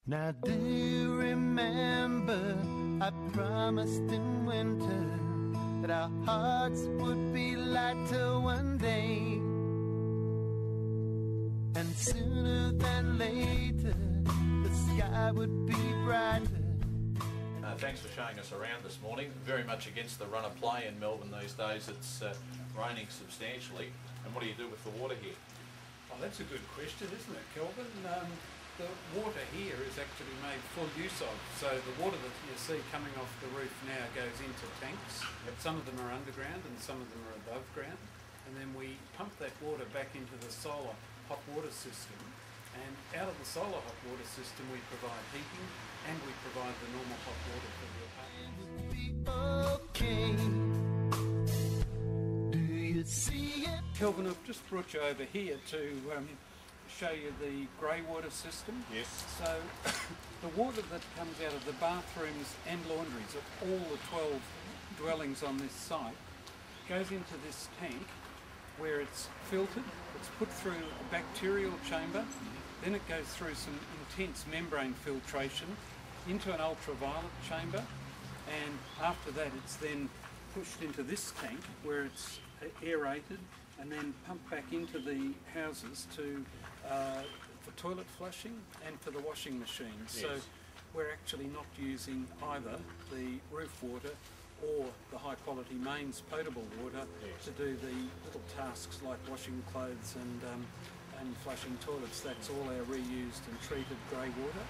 Now do you remember I promised in winter that our hearts would be lighter one day, and sooner than later the sky would be brighter. Thanks for showing us around this morning. Very much against the run of play in Melbourne these days. It's raining substantially. And what do you do with the water here? Oh, that's a good question, isn't it, Kelvin? The water here is actually made full use of. So the water that you see coming off the roof now goes into tanks. Some of them are underground and some of them are above ground. And then we pump that water back into the solar hot water system. And out of the solar hot water system we provide heating and we provide the normal hot water for the apartments. Do you see it? Kelvin, I've just brought you over here to show you the grey water system. Yes. So the water that comes out of the bathrooms and laundries of all the 12 dwellings on this site goes into this tank where it's filtered, it's put through a bacterial chamber, then it goes through some intense membrane filtration into an ultraviolet chamber, and after that it's then pushed into this tank where it's aerated and then pumped back into the houses for toilet flushing and for the washing machines. Yes. So we're actually not using either the roof water or the high quality mains potable water to do the little tasks like washing clothes and flushing toilets. That's all our reused and treated grey water.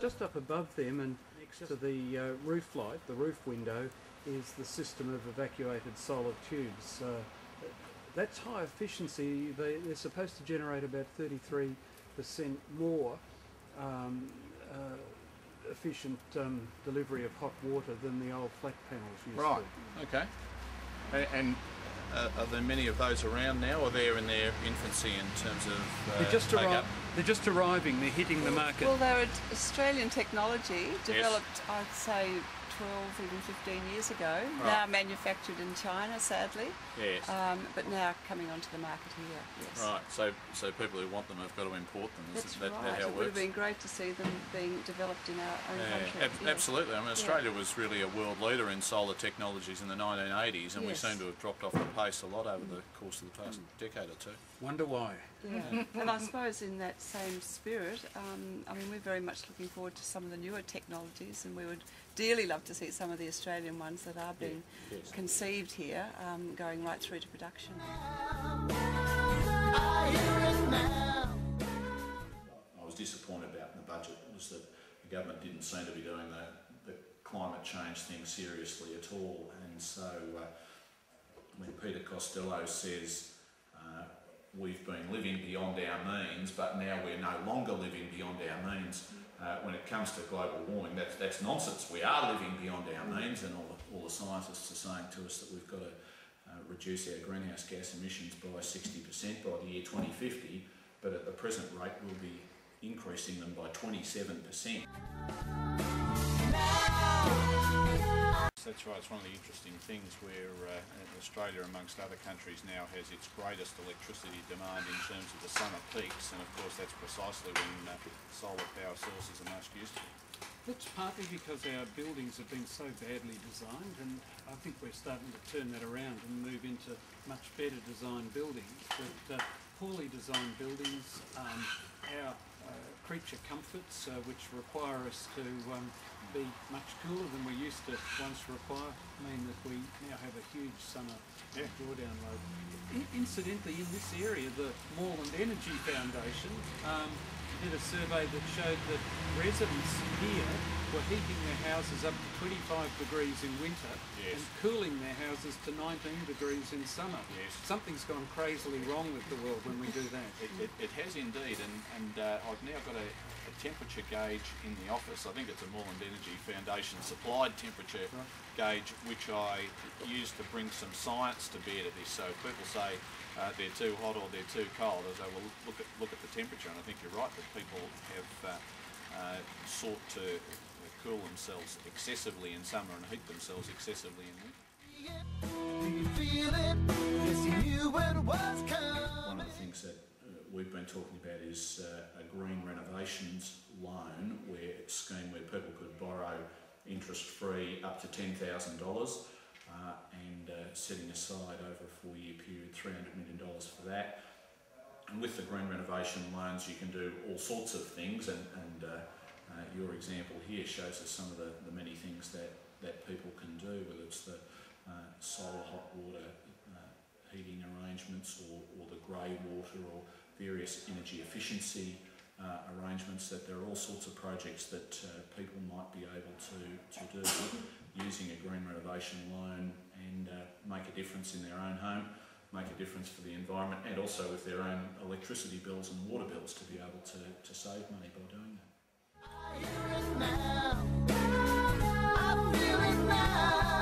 Just up above them and next to the roof light, the roof window, is the system of evacuated solar tubes. That's high efficiency. They're supposed to generate about 33% more efficient delivery of hot water than the old flat panels used to. Right, okay. And are there many of those around now, or they're in their infancy in terms of They're just arriving, they're hitting the market. Well, they're Australian technology, developed, I'd say, 12, even 15 years ago. Right. Now manufactured in China, sadly. Yes. But now coming onto the market here, yes. Right, so people who want them have got to import them. That's that right. how it It would works? have been great to see them being developed in our own country. Yes. Absolutely. I mean, Australia was really a world leader in solar technologies in the 1980s, and we seem to have dropped off the pace a lot over the course of the past decade or two. Wonder why. Yeah. And I suppose in that same spirit, I mean, we're very much looking forward to some of the newer technologies, and we would dearly love to see some of the Australian ones that are being conceived here going right through to production. I was disappointed about in the budget was that the government didn't seem to be doing the climate change thing seriously at all, and so when Peter Costello says we've been living beyond our means, but now we're no longer living beyond our means. When it comes to global warming, that's nonsense. We are living beyond our means, and all the scientists are saying to us that we've got to reduce our greenhouse gas emissions by 60% by the year 2050, but at the present rate we'll be increasing them by 27%. That's right, it's one of the interesting things where Australia, amongst other countries, now has its greatest electricity demand in terms of the summer peaks, and of course that's precisely when solar power sources are most useful. That's partly because our buildings have been so badly designed, and I think we're starting to turn that around and move into much better designed buildings. But poorly designed buildings, our creature comforts, which require us to be much cooler than we used to once require, mean that we now have a huge summer drawdown load. Incidentally, in this area, the Moreland Energy Foundation did a survey that showed that residents here were heating their houses up to 25 degrees in winter and cooling their houses to 19 degrees in summer. Yes. Something's gone crazily wrong with the world when we do that. It has indeed, and I've now got a temperature gauge in the office. I think it's a Moreland Energy Foundation supplied temperature gauge, which I use to bring some science to bear to this. So if people say they're too hot or they're too cold, I say, well, look at the temperature, and I think you're right that people have sought to cool themselves excessively in summer and heat themselves excessively in winter. One of the things that we've been talking about is a green renovations loan scheme where people could borrow interest-free up to $10,000 and setting aside over a 4-year period $300 million for that. And with the green renovation loans you can do all sorts of things, and your example here shows us some of the many things that people can do, whether it's the solar hot water heating arrangements or the grey water or various energy efficiency arrangements. That there are all sorts of projects that people might be able to do using a green renovation loan and make a difference in their own home, make a difference for the environment, and also with their own electricity bills and water bills to be able to save money by doing that. I hear it now. I feel it now.